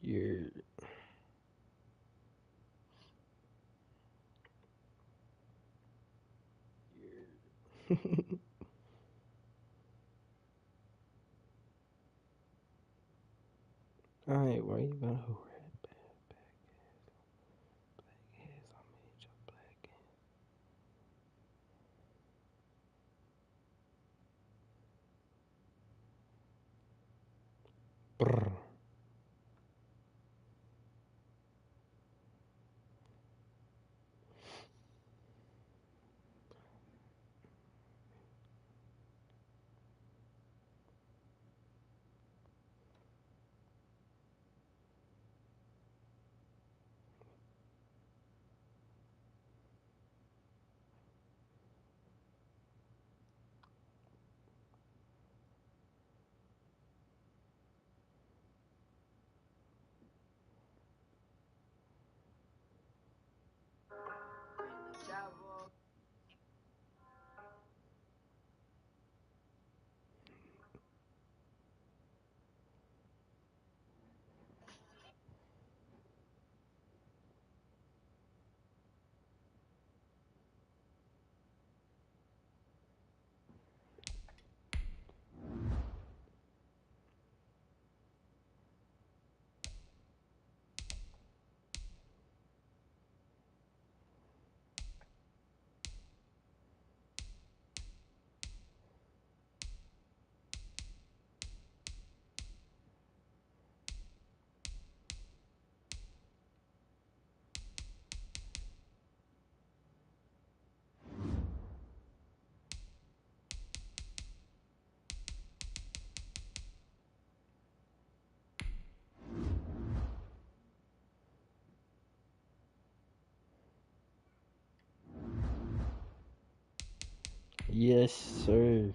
You're Alright, why you gonna hold that black ass on me, your black ass? Brr. Yes, sir.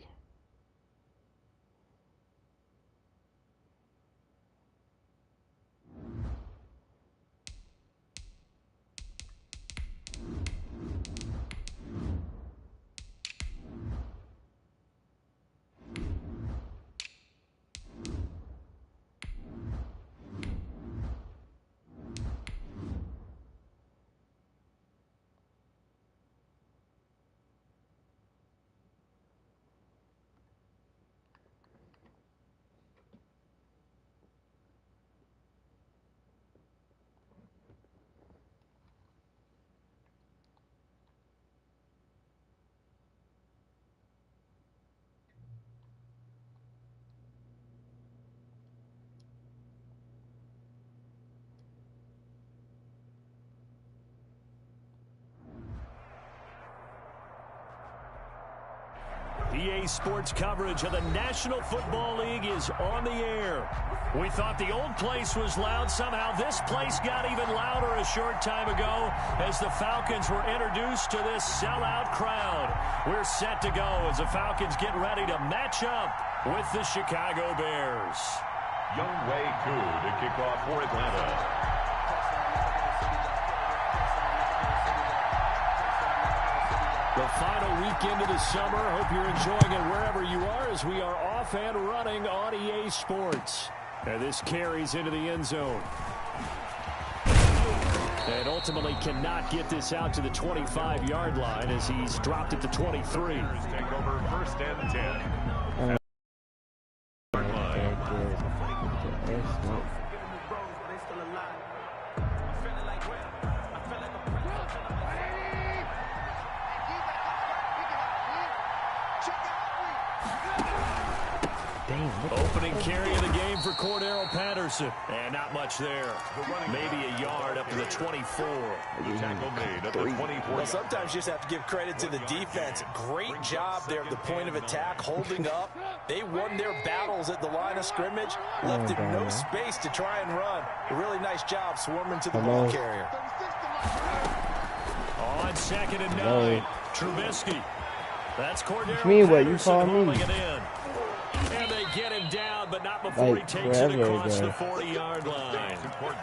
EA Sports coverage of the National Football League is on the air. We thought the old place was loud. Somehow this place got even louder a short time ago as the Falcons were introduced to this sellout crowd. We're set to go as the Falcons get ready to match up with the Chicago Bears. Young Wei Koo to kick off for Atlanta. The final weekend of the summer. Hope you're enjoying it wherever you are as we are off and running on EA Sports. And this carries into the end zone. And ultimately cannot get this out to the 25-yard line as he's dropped it to 23. Take over first and 10. Opening carry of the game for Cordero Patterson. And not much there. Maybe a yard up to the 24. The tackle made at the 24. Well, sometimes you just have to give credit to the defense. Great job there at the point of attack, holding up. They won their battles at the line of scrimmage, left it no space to try and run. A really nice job swarming to the ball carrier. On 2nd and 9, Trubisky. That's Cordero Me, what you Patterson call me? hauling it in. And they get him down, but not before he takes it across the 40-yard line.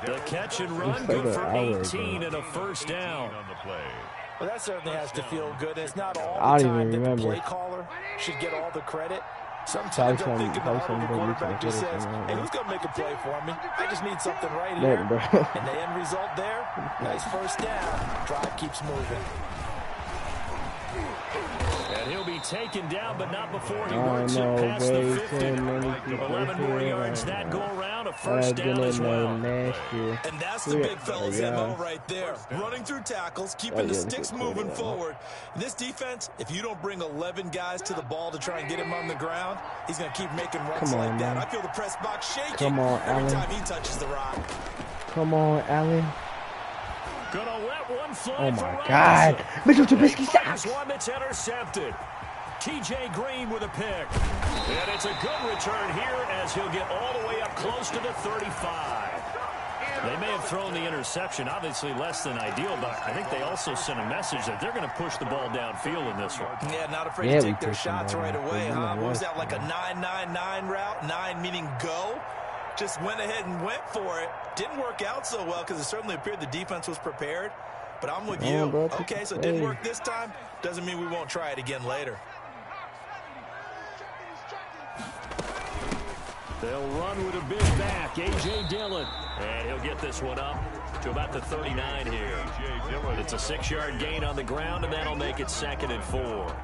The catch and run, good for 18 and a first down. Well, that certainly has to feel good. It's not all the time that the play caller should get all the credit. Sometimes I think in the heart of the quarterback just says, hey, who's going to make a play for me? I just need something right here. And the end result there, nice first down. Drive keeps moving. And he'll be taken down, but not before he works it past the 50. 11 more yards that go around, a first down as well. And that's the big fella's MO right there. Running through tackles, keeping the sticks moving forward. This defense, if you don't bring 11 guys to the ball to try and get him on the ground, he's going to keep making runs like that. I feel the press box shaking every time he touches the rock. Come on, Allen. Gonna let one fly. Oh my God! Mitchell Trubisky stops. One that's intercepted. TJ Green with a pick. And it's a good return here as he'll get all the way up close to the 35. They may have thrown the interception, obviously less than ideal, but I think they also sent a message that they're going to push the ball downfield in this one. Yeah, not afraid to take their shots right away, huh? What was that, like a 9-9-9 route? 9 meaning go? Just went ahead and went for it. Didn't work out so well because it certainly appeared the defense was prepared. But I'm with you. Okay, so it didn't work this time. Doesn't mean we won't try it again later. They'll run with a big back, A.J. Dillon. And he'll get this one up to about the 39 here. It's a 6-yard gain on the ground, and that'll make it 2nd and 4.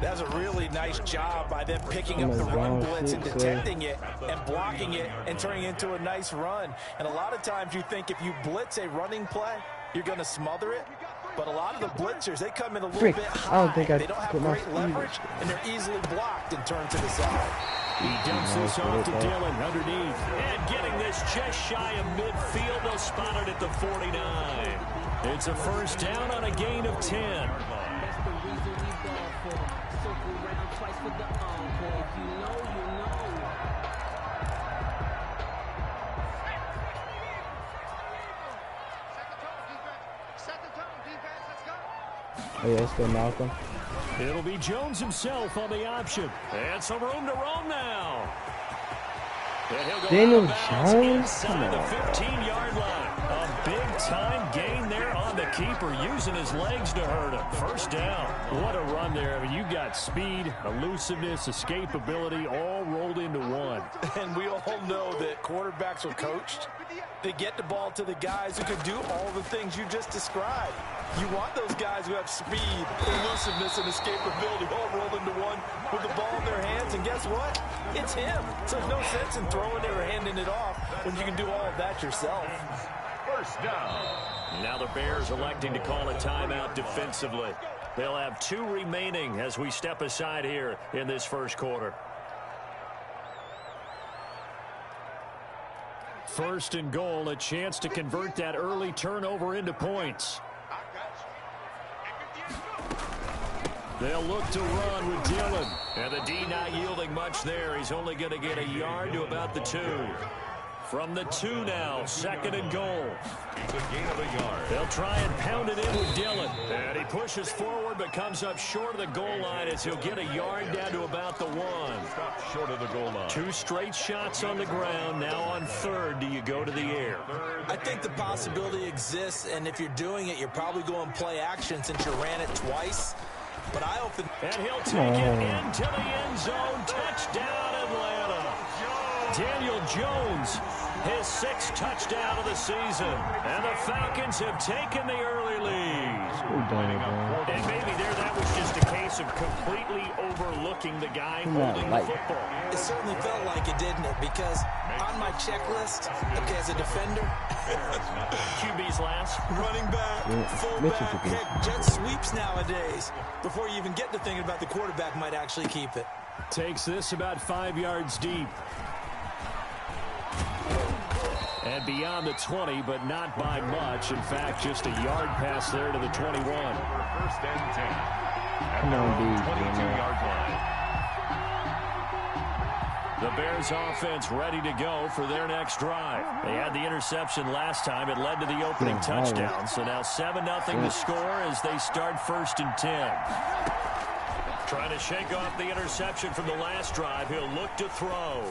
That's a really nice job by them picking up the run blitz and detecting it and blocking it and turning it into a nice run. And a lot of times you think if you blitz a running play, you're going to smother it. But a lot of the blitzers, they come in a little bit high. They don't have great leverage, and they're easily blocked and turned to the side. He dumps this off to Dillon underneath. And getting this just shy of midfield. They'll spot it at the 49. It's a first down on a gain of 10. Oh, yeah, it's still Malcolm. It'll be Jones himself on the option. And some room to roam now. Daniel Jones? Come on. The 15-yard line. A big-time gain there on the keeper, using his legs to hurt him. First down. What a run there. I mean, you got speed, elusiveness, escapability, all rolled into one. And we all know that quarterbacks are coached. They get the ball to the guys who can do all the things you just described. You want those guys who have speed, elusiveness, and escapability all rolled into one with the ball in their hands. And guess what? It's him. So there's no sense in throwing it or handing it off when you can do all of that yourself. First down. Now the Bears electing to call a timeout defensively. They'll have 2 remaining as we step aside here in this first quarter. First and goal, a chance to convert that early turnover into points. They'll look to run with Dillon. And the D not yielding much there. He's only going to get a yard to about the 2. From the 2 now, 2nd and goal. It's a gain of a yard. They'll try and pound it in with Dillon. And he pushes forward but comes up short of the goal line as he'll get a yard down to about the 1. Stop short of the goal line. 2 straight shots on the ground. Now on 3rd, do you go to the air? I think the possibility exists, and if you're doing it, you're probably going play action since you ran it twice. But I often... And he'll take it into the end zone. Touchdown, Atlanta. Daniel Jones, his 6th touchdown of the season. And the Falcons have taken the early lead. And maybe that was just a case of completely overlooking the guy holding the football. It certainly felt like it, didn't it? Because on my checklist, okay, as a defender, QB's last. running back, fullback, heck, jet sweeps nowadays. Before you even get to thinking about the quarterback might actually keep it. Takes this about 5 yards deep. And beyond the 20, but not by much. In fact, just a yard pass there to the 21. First and 10. Come on, dude. 22-yard line. The Bears offense ready to go for their next drive. They had the interception last time. It led to the opening touchdown. So now 7-0 to score as they start 1st and 10. Trying to shake off the interception from the last drive. He'll look to throw.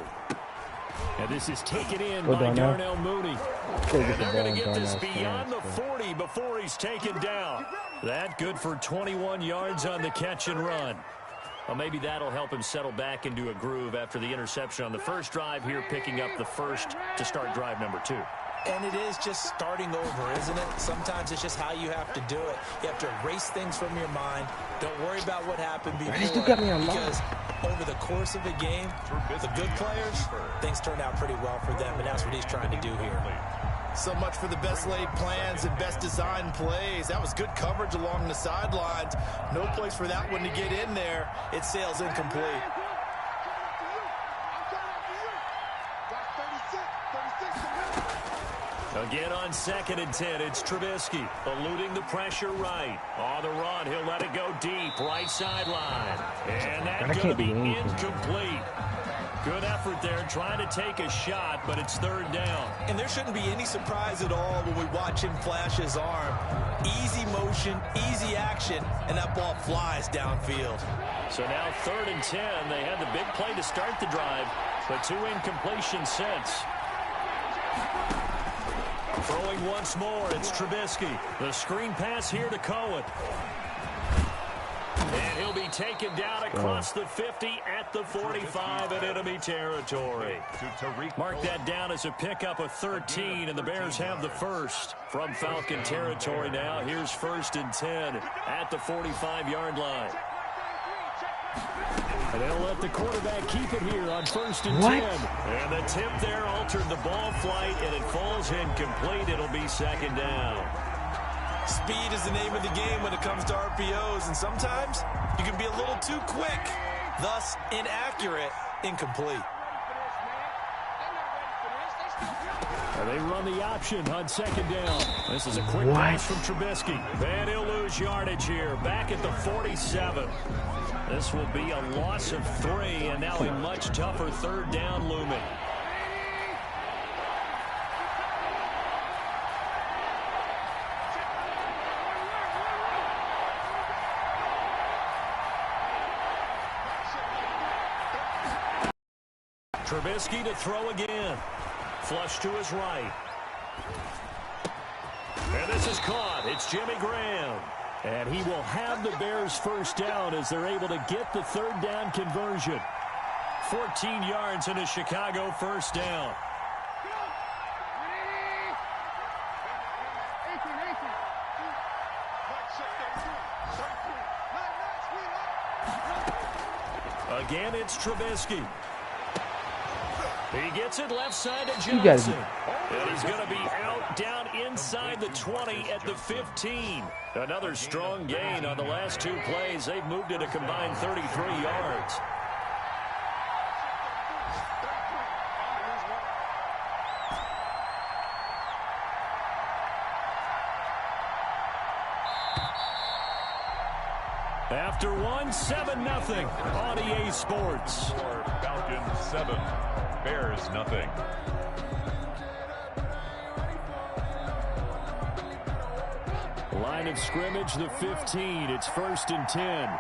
And this is taken in by Darnell Mooney. And they're going to get this beyond the 40 before he's taken down. That good for 21 yards on the catch and run. Well, maybe that'll help him settle back into a groove after the interception on the first drive here, picking up the first to start drive number 2. And it is just starting over, isn't it? Sometimes it's just how you have to do it. You have to erase things from your mind. Don't worry about what happened before. Because over the course of a game, the good players, things turn out pretty well for them, and that's what he's trying to do here. So much for the best laid plans and best designed plays. That was good coverage along the sidelines. No place for that one to get in there. It sails incomplete. Again on 2nd and 10, it's Trubisky eluding the pressure right. On the run, he'll let it go deep, right sideline. And that's going to be incomplete. Good effort there, trying to take a shot, but it's 3rd down. And there shouldn't be any surprise at all when we watch him flash his arm. Easy motion, easy action, and that ball flies downfield. So now 3rd and 10. They had the big play to start the drive, but 2 incompletions since. Throwing once more, it's Trubisky. The screen pass here to Cohen. And he'll be taken down across the 50 at the 45 in enemy territory. Mark that down as a pickup of 13, and the Bears have the first from Falcon territory now. Here's 1st and 10 at the 45-yard line. And they'll let the quarterback keep it here on 1st and 10. And the tip there altered the ball flight, and it falls incomplete. It'll be 2nd down. Speed is the name of the game when it comes to RPOs, and sometimes you can be a little too quick, thus inaccurate, incomplete. And they run the option on 2nd down. This is a quick pass from Trubisky. And he'll lose yardage here, back at the 47. This will be a loss of 3, and now a much tougher 3rd down looming. Trubisky to throw again. Flush to his right. And this is caught. It's Jimmy Graham. And he will have the Bears' first down as they're able to get the 3rd down conversion. 14 yards and a Chicago first down. Again, it's Trubisky. He gets it left side to Johnson. And he's going to be out down inside the 20 at the 15. Another strong gain on the last 2 plays. They've moved it a combined 33 yards. After 1, 7-0 on EA Sports. Falcons 7, Bears 0. Line of scrimmage, the 15. It's 1st and 10.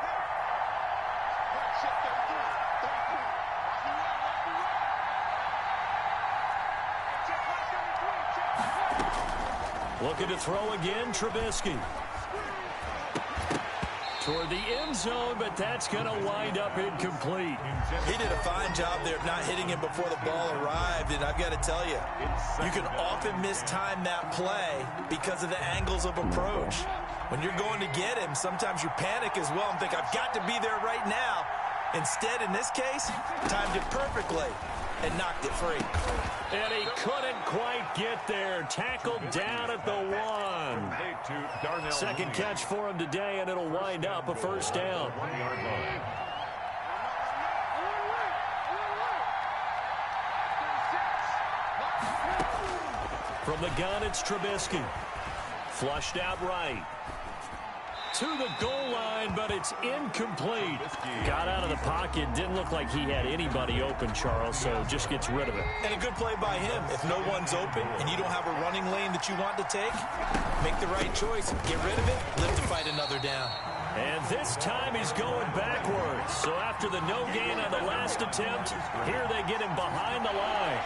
Looking to throw again, Trubisky. Toward the end zone, but that's going to wind up incomplete. He did a fine job there of not hitting him before the ball arrived, and I've got to tell you, you can often mistime that play because of the angles of approach. When you're going to get him, sometimes you panic as well and think, I've got to be there right now. Instead, in this case, timed it perfectly and knocked it free. And he couldn't quite get there. Tackled down at the 1. Second catch for him today, and it'll wind up a first down. From the gun, it's Trubisky. Flushed out right. To the goal line, but it's incomplete. Got out of the pocket. Didn't look like he had anybody open, Charles, so just gets rid of it. And a good play by him. If no one's open and you don't have a running lane that you want to take, make the right choice. Get rid of it. Live to fight another down. And this time he's going backwards. So after the no gain on the last attempt, here they get him behind the line.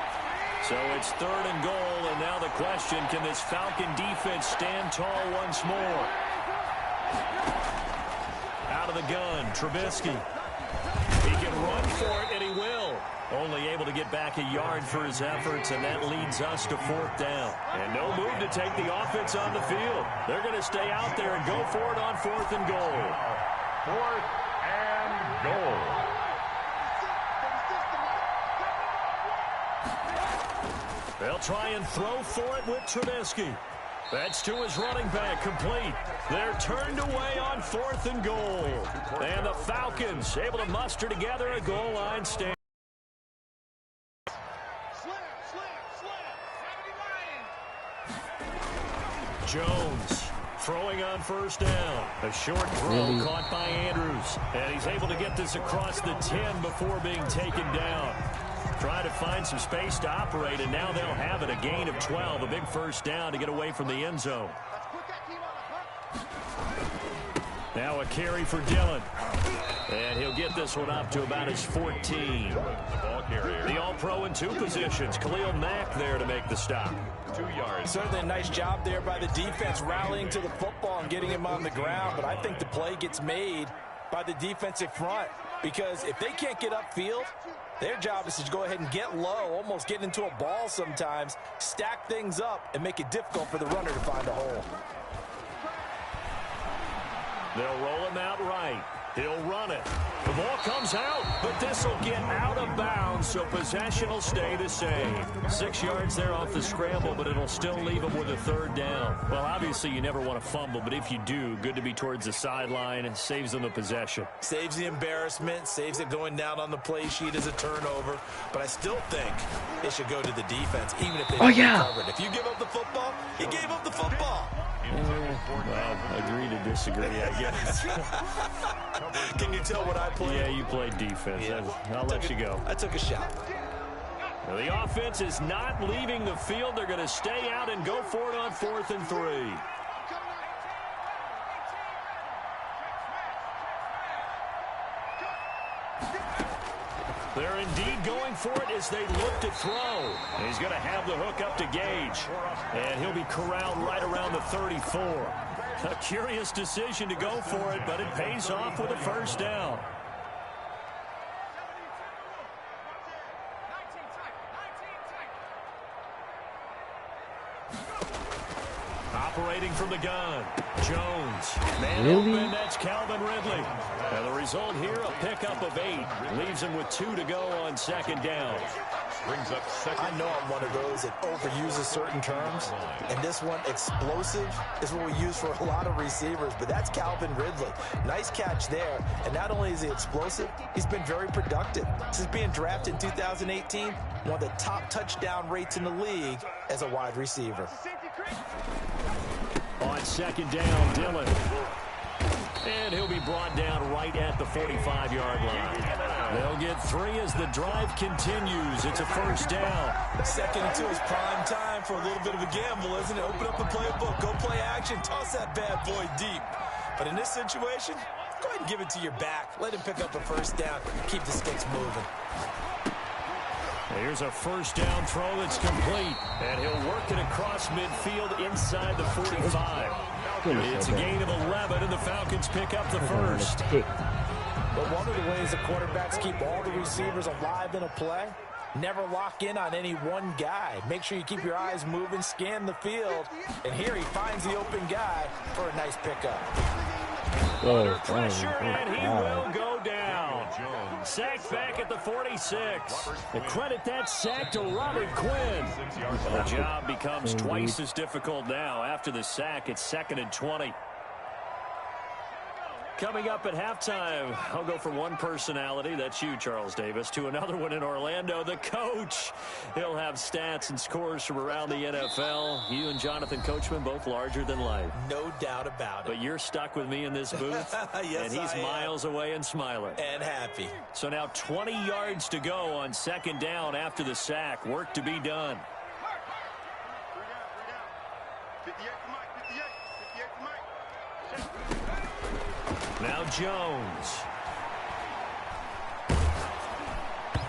So it's 3rd and goal, and now the question, can this Falcon defense stand tall once more? Out of the gun, Trubisky. He can run for it, and he will. Only able to get back a yard for his efforts, and that leads us to 4th down. And no move to take the offense on the field. They're going to stay out there and go for it on 4th and goal. 4th and goal. They'll try and throw for it with Trubisky. That's to his running back, complete. They're turned away on 4th and goal. And the Falcons able to muster together a goal line stand. Jones throwing on 1st down. A short throw caught by Andrews. And he's able to get this across the 10 before being taken down. Trying to find some space to operate, and now they'll have it. A gain of 12, a big 1st down to get away from the end zone. Now a carry for Dillon. And he'll get this one up to about his 14. The All-Pro in 2 positions. Khalil Mack there to make the stop. 2 yards. Certainly a nice job there by the defense rallying to the football and getting him on the ground, but I think the play gets made by the defensive front, because if they can't get upfield, their job is to go ahead and get low, almost get into a ball sometimes, stack things up, and make it difficult for the runner to find a hole. They'll roll him out right. He'll run it. The ball comes out, but this will get out of bounds, so possession will stay the same. 6 yards there off the scramble, but it'll still leave him with a 3rd down. Well, obviously, you never want to fumble, but if you do, good to be towards the sideline. It saves them the possession. Saves the embarrassment, saves it going down on the play sheet as a turnover. But I still think it should go to the defense, even if they don't recover it. If you give up the football, you gave up the football. Well, agree to disagree, I guess. Can you tell what I played? Yeah, you played defense. Yeah. I'll let you go. I took a shot. Well, the offense is not leaving the field. They're going to stay out and go for it on 4th and 3. They're indeed going for it as they look to throw. And he's going to have the hook up to Gage. And he'll be corralled right around the 34. A curious decision to go for it, but it pays off with a 1st down. Operating from the gun, Jones. Man open, that's Calvin Ridley. And the result here, a pickup of 8. Leaves him with 2 to go on 2nd down. Brings up 2nd. I know I'm one of those that overuses certain terms, and this one, explosive, is what we use for a lot of receivers, but that's Calvin Ridley. Nice catch there, and not only is he explosive, he's been very productive. Since being drafted in 2018, one of the top touchdown rates in the league as a wide receiver. On 2nd down, Dillon. And he'll be brought down right at the 45-yard line. They'll get 3 as the drive continues. It's a 1st down. 2nd and 2 is prime time for a little bit of a gamble, isn't it? Open up the playbook, go play action, toss that bad boy deep. But in this situation, go ahead and give it to your back. Let him pick up a 1st down. Keep the sticks moving. Here's a 1st down throw that's complete. And he'll work it across midfield inside the 45. It's a gain of 11, and the Falcons pick up the 1st. But one of the ways the quarterbacks keep all the receivers alive in a play, never lock in on any one guy. Make sure you keep your eyes moving, scan the field. And here he finds the open guy for a nice pickup. Under pressure, and he will go down. Sacked back at the 46. And credit that sack to Robert Quinn. The job becomes twice as difficult now. After the sack, it's 2nd and 20. Coming up at halftime, I'll go from one personality, that's you, Charles Davis, to another one in Orlando, the coach. He'll have stats and scores from around the NFL. You and Jonathan Coachman, both larger than life. No doubt about it. But you're stuck with me in this booth, yes, and he's miles away and smiling. And happy. So now 20 yards to go on 2nd down after the sack. Work to be done. Now Jones.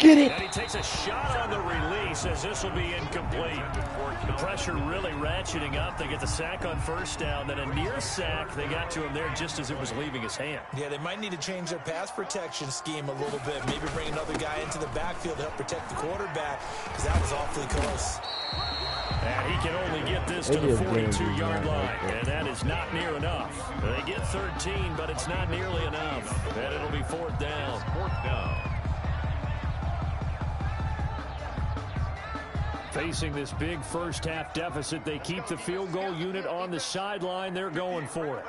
Get it. And he takes a shot on the release as this will be incomplete. The pressure really ratcheting up. They get the sack on first down. Then a near sack. They got to him there just as it was leaving his hand. Yeah, they might need to change their pass protection scheme a little bit. Maybe bring another guy into the backfield to help protect the quarterback, because that was awfully close. And he can only get this to the 42-yard line, and that is not near enough. They get 13, but it's not nearly enough. And it'll be fourth down. Fourth down. Facing this big first-half deficit, they keep the field goal unit on the sideline. They're going for it.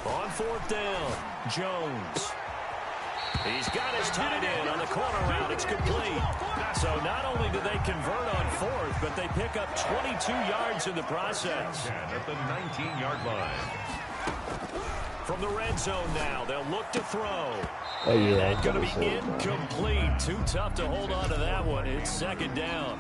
On fourth down, Jones. He's got his tight end on the corner route. It's complete. So not only do they convert on fourth, but they pick up 22 yards in the process. At the 19-yard line. From the red zone now, they'll look to throw. Oh, yeah. That's going to be incomplete. Too tough to hold on to that one. It's second down.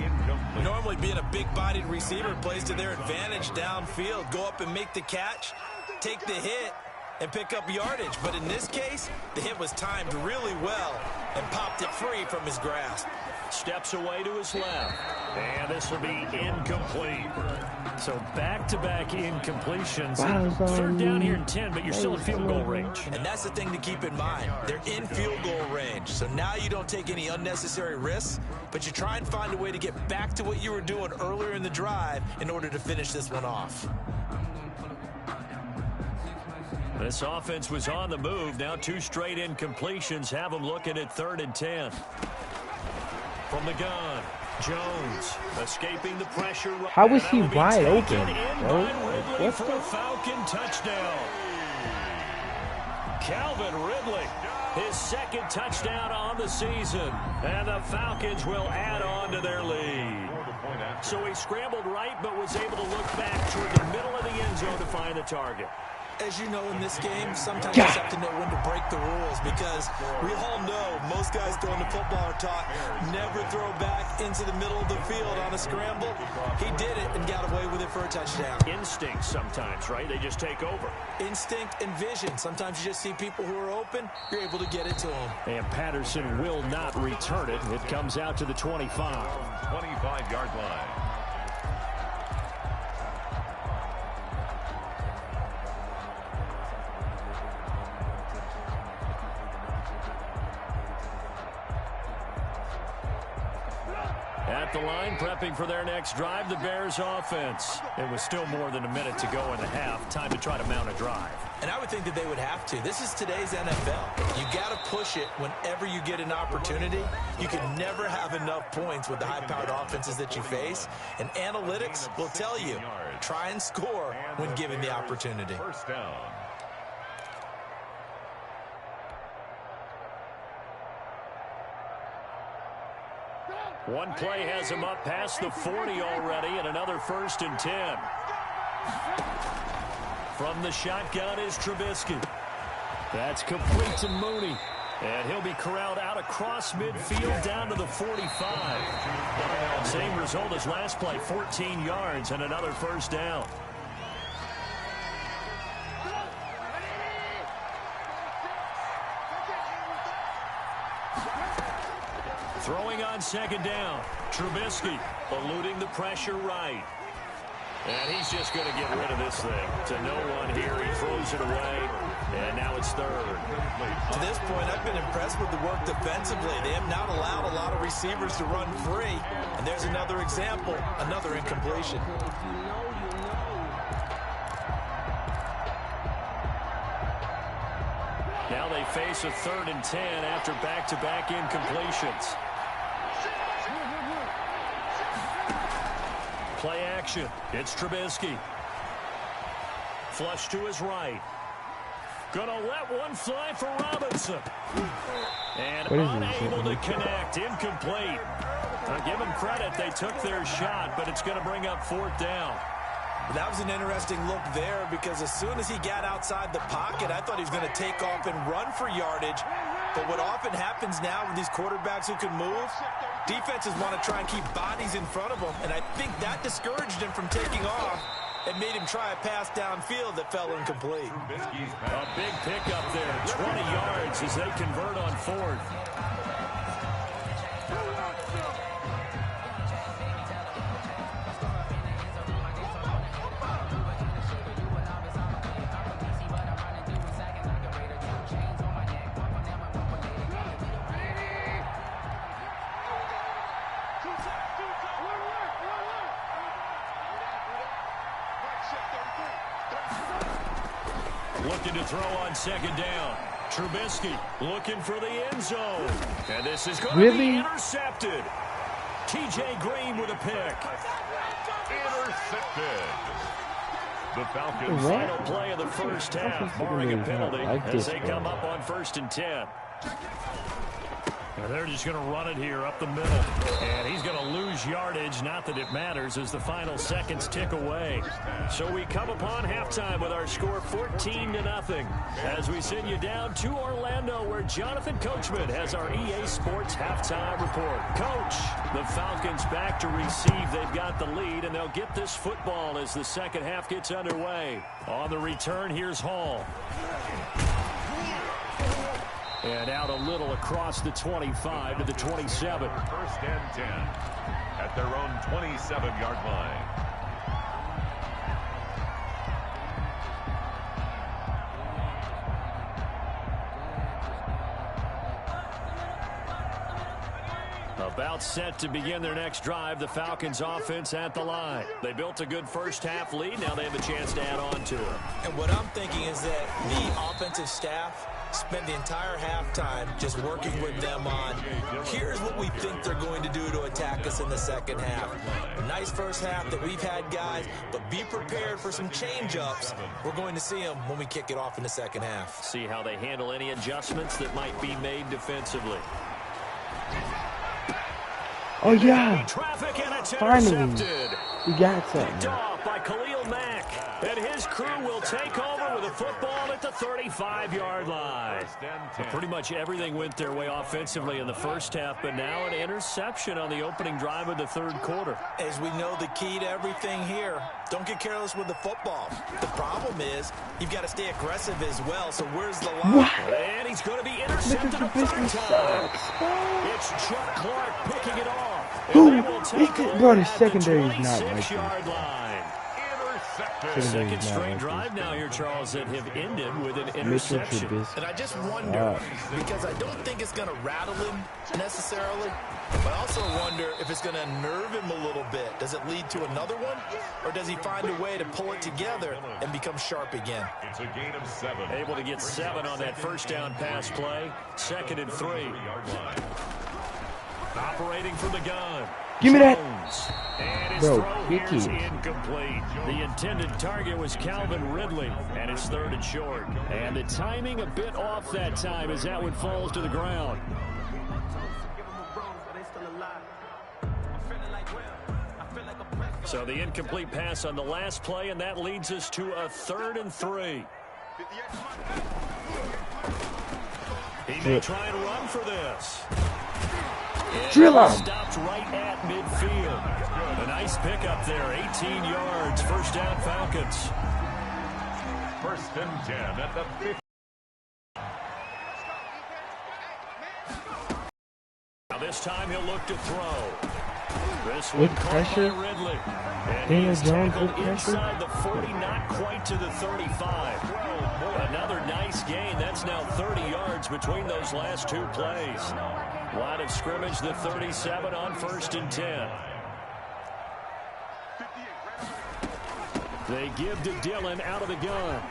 Normally being a big-bodied receiver plays to their advantage downfield. Go up and make the catch, take the hit, and pick up yardage. But in this case, the hit was timed really well and popped it free from his grasp. Steps away to his left. And this will be incomplete. So back-to-back incompletions. Third down here in 10, but you're still in field goal range. And that's the thing to keep in mind. They're in field goal range. So now you don't take any unnecessary risks, but you try and find a way to get back to what you were doing earlier in the drive in order to finish this one off. This offense was on the move. Now two straight incompletions have them looking at 3rd and 10. From the gun, Jones escaping the pressure. How is he wide open, bro? What's for a Falcon touchdown? Calvin Ridley, his second touchdown on the season. And the Falcons will add on to their lead. So he scrambled right, but was able to look back toward the middle of the end zone to find the target. As you know, in this game, sometimes you just have to know when to break the rules, because we all know most guys throwing the football are taught never throw back into the middle of the field on a scramble. He did it and got away with it for a touchdown. Instinct sometimes, right? They just take over. Instinct and vision. Sometimes you just see people who are open, you're able to get it to them. And Patterson will not return it. It comes out to the 25. 25-yard line. At the line, prepping for their next drive, the Bears offense. It was still more than a minute to go in the half. Time to try to mount a drive. And I would think that they would have to. This is today's NFL. You got to push it whenever you get an opportunity. You can never have enough points with the high-powered offenses that you face. And analytics will tell you, try and score when given the opportunity. First down. One play has him up past the 40 already, and another 1st and 10. From the shotgun is Trubisky. That's complete to Mooney. And he'll be corralled out across midfield down to the 45. Same result as last play, 14 yards and another 1st down. Throwing on 2nd down. Trubisky eluding the pressure right. And he's just going to get rid of this thing. To no one here. He throws it away. And now it's 3rd. To this point, I've been impressed with the work defensively. They have not allowed a lot of receivers to run free. And there's another example, another incompletion. Now they face a 3rd and 10 after back-to-back incompletions. Play action. It's Trubisky. Flush to his right. Gonna let one fly for Robinson. And unable to connect. Incomplete. I'll give them credit. They took their shot, but it's going to bring up 4th down. That was an interesting look there, because as soon as he got outside the pocket, I thought he was going to take off and run for yardage. But what often happens now with these quarterbacks who can move, defenses want to try and keep bodies in front of them, and I think that discouraged him from taking off. and made him try a pass downfield that fell incomplete. A big pickup there, 20 yards as they convert on 4th. Looking to throw on 2nd down. Trubisky looking for the end zone. And this is going to be intercepted. T.J. Green with a pick. Intercepted. The Falcons. Final play of the first half, barring a penalty, as they come up on 1st and 10. And they're just going to run it here up the middle. And he's going to lose yardage. Not that it matters as the final seconds tick away. So we come upon halftime with our score 14-0. As we send you down to Orlando, where Jonathan Coachman has our EA Sports halftime report. Coach, the Falcons back to receive. They've got the lead, and they'll get this football as the second half gets underway. On the return, here's Hall. And out a little across the 25 to the 27. 1st and 10 at their own 27-yard line. About set to begin their next drive, the Falcons offense at the line. They built a good first half lead. Now they have a chance to add on to it. And what I'm thinking is that the offensive staff spent the entire halftime just working with them on, here's what we think they're going to do to attack us in the second half. A nice first half that we've had, guys, but be prepared for some change-ups. We're going to see them when we kick it off in the second half. See how they handle any adjustments that might be made defensively. Oh, yeah. Traffic, and it's Finally. intercepted. We got something. Picked off by Khalil Mack. And his crew will take over with a football at the 35-yard line. Well, pretty much everything went their way offensively in the first half, but now an interception on the opening drive of the third quarter. As we know, the key to everything here, don't get careless with the football. The problem is you've got to stay aggressive as well, so where's the line? What? And he's going to be intercepted a third time. It's Chuck Clark picking it off. Who? Bro, the secondary is not like 6-yard this. line. Second straight drive now here, Charles, that have ended with an interception. And I just wonder, because I don't think it's going to rattle him necessarily, but I also wonder if it's going to nerve him a little bit. Does it lead to another one, or does he find a way to pull it together and become sharp again? It's a gain of 7. Able to get 7 on that first down pass play. 2nd and 3. Operating from the gun. Give me that. And his Bro, throw here is incomplete. The intended target was Calvin Ridley, and it's 3rd and short. And the timing a bit off that time as that one falls to the ground. So the incomplete pass on the last play, and that leads us to a 3rd and 3. He may try and run for this. Drill him. Stopped right at midfield. A nice pickup there, 18 yards. First down, Falcons. 1st and 10 at the 50. Now this time he'll look to throw. This With one caught pressure? by Ridley. And Daniel he's Jones tackled with pressure? inside the 40, not quite to the 35. Another nice gain. That's now 30 yards between those last two plays. Line of scrimmage, the 37 on 1st and 10. They give to Dillon out of the gun.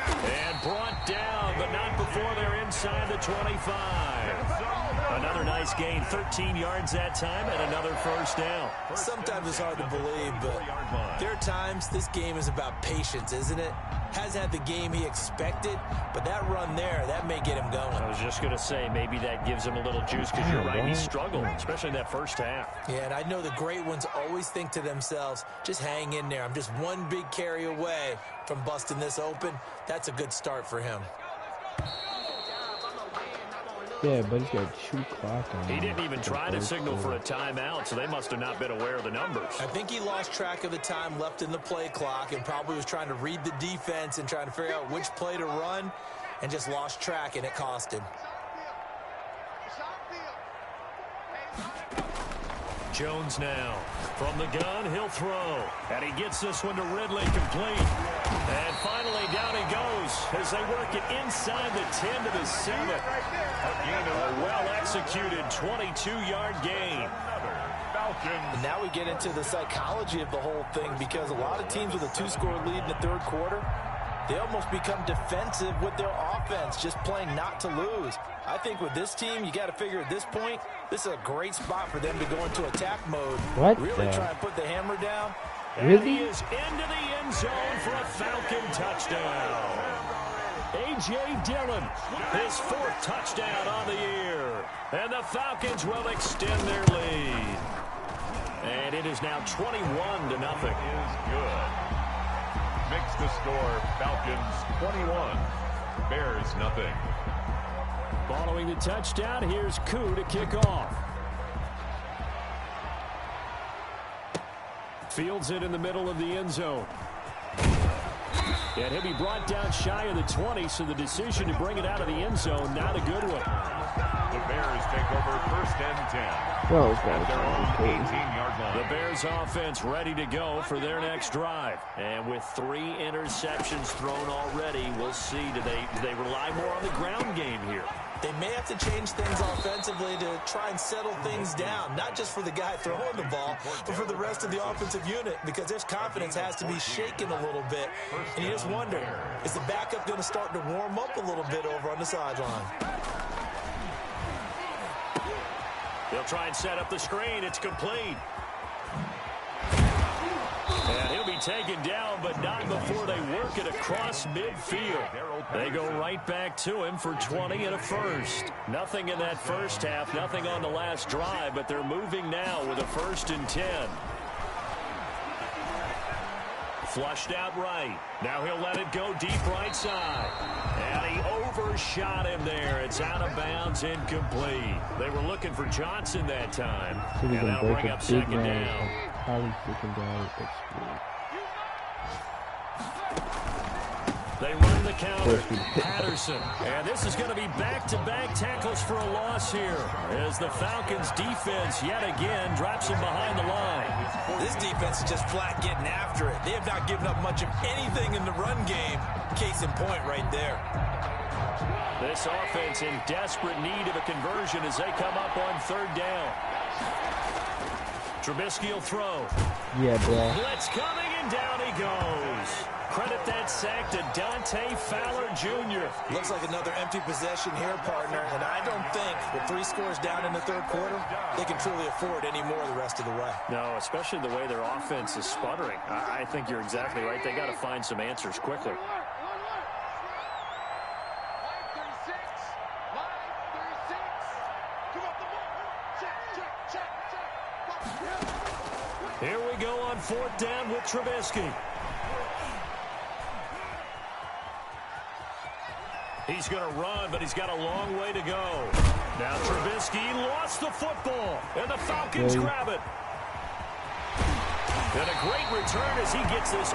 And brought down, but not before they're inside the 25. Another nice gain, 13 yards that time, and another first down. Sometimes it's hard to believe, but there are times this game is about patience, isn't it? Hasn't had the game he expected, but that run there, that may get him going. I was just going to say, maybe that gives him a little juice, because you're right, he struggled, especially in that first half. Yeah, and I know the great ones always think to themselves, just hang in there. I'm just one big carry away from busting this open. That's a good start for him. Yeah, but he's got 2 clock on him. He didn't even try to signal for a timeout, so they must have not been aware of the numbers. I think he lost track of the time left in the play clock and probably was trying to read the defense and trying to figure out which play to run and just lost track, and it cost him. Jones now. From the gun, he'll throw. And he gets this one to Ridley, complete. And finally, down he goes as they work it inside the 10 to the 7. A well-executed 22-yard gain. And now we get into the psychology of the whole thing, because a lot of teams with a 2-score lead in the third quarter, they almost become defensive with their offense, just playing not to lose. I think with this team, you got to figure at this point, this is a great spot for them to go into attack mode. What really try and put the hammer down. Really? And he is into the end zone for a Falcon touchdown. A.J. Dillon, his 4th touchdown on the year. And the Falcons will extend their lead. And it is now 21-0. Is good. Makes the score Falcons 21, Bears nothing. Following the touchdown, here's Koo to kick off. Fields it in the middle of the end zone. And he'll be brought down shy of the 20, so the decision to bring it out of the end zone, not a good one. The Bears take over 1st and 10. Well, At their own 18-yard line. The Bears offense ready to go for their next drive. And with 3 interceptions thrown already, we'll see, do they rely more on the ground game here? They may have to change things offensively to try and settle things down, not just for the guy throwing the ball, but for the rest of the offensive unit, because their confidence has to be shaken a little bit. And you just wonder, is the backup going to start to warm up a little bit over on the sideline? They'll try and set up the screen. It's complete. And he'll be taken down, but not before they work it across midfield. They go right back to him for 20 and a first. Nothing in that first half, nothing on the last drive, but they're moving now with a 1st and 10. Flushed out right. Now he'll let it go deep right side. And he overshot him there. It's out of bounds, incomplete. They were looking for Johnson that time. So and that'll bring up 2nd down. Probably 2nd down. They run the counter. Patterson. And this is going to be back-to-back tackles for a loss here as the Falcons defense yet again drops him behind the line. This defense is just flat getting after it. They have not given up much of anything in the run game. Case in point right there. This offense in desperate need of a conversion as they come up on 3rd down. Trubisky will throw. Yeah, bro. Blitz coming, and down he goes. Credit that sack to Dante Fowler Jr. Looks like another empty possession here, partner. And I don't think with 3 scores down in the third quarter, they can truly afford any more the rest of the way. No, especially the way their offense is sputtering. I think you're exactly right. They got to find some answers quickly. Here we go on 4th down with Trubisky. He's going to run, but he's got a long way to go. Now Trubisky lost the football, and the Falcons grab it. And a great return as he gets this.